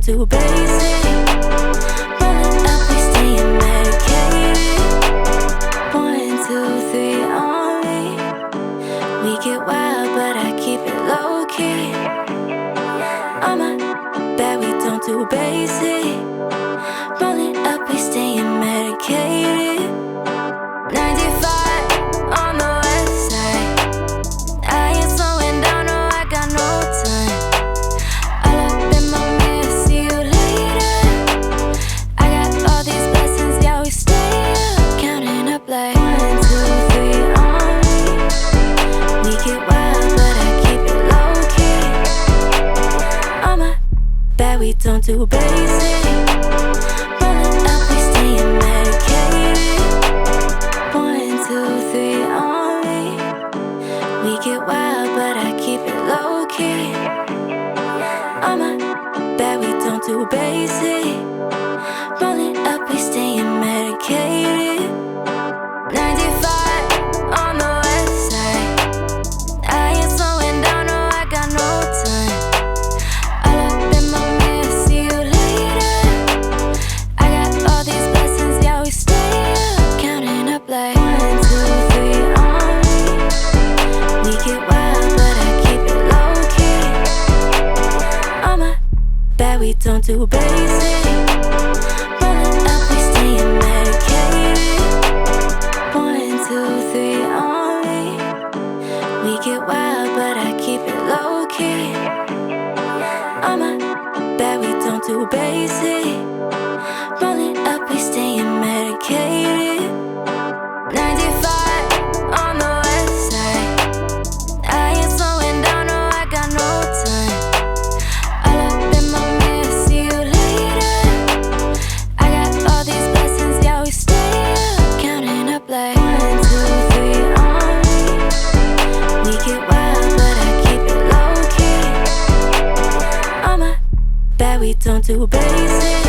do basic. Rolling up, we staying medicated. 1, 2, 3 on me. We get wild, but I keep it low key. On my bed, we don't do basic. Rolling up, we staying medicated. 95 on the west side. I ain't slowing down, no, I got no time. All up in my mirror, see you later. I got all these blessings, yeah, we stay up. Counting up like 1, 2, 3 on me. We get wild, but I keep it low key. On my bed, we don't do basic. Rolling up, we staying medicated. 1, 2, 3 on me. We get wild, but I keep it low key. On my bed, we don't do basic. Rolling up, we staying medicated. 95 on the west side. I ain't slowing down, no, I got no time. All up in my mirror, see you later. I got all these blessings, yeah, we stay up. Counting up like 1, 2, 3 on me. We get wild, but I keep it low key. On my bed, we don't do basic. Rolling up, we staying medicated. 1, 2, 3 on me. We get wild, but I keep it low key. On my bed, we don't do basic. Rolling up, we staying medicated. 95 on the west side. I ain't slowing down, no, I got no time. All up in my mirror, see you later. I got all these blessings, yeah, we stay up. Counting up like 1, 2, 3 on me. We get wild, but I keep it low key. On my bed, we don't do basic.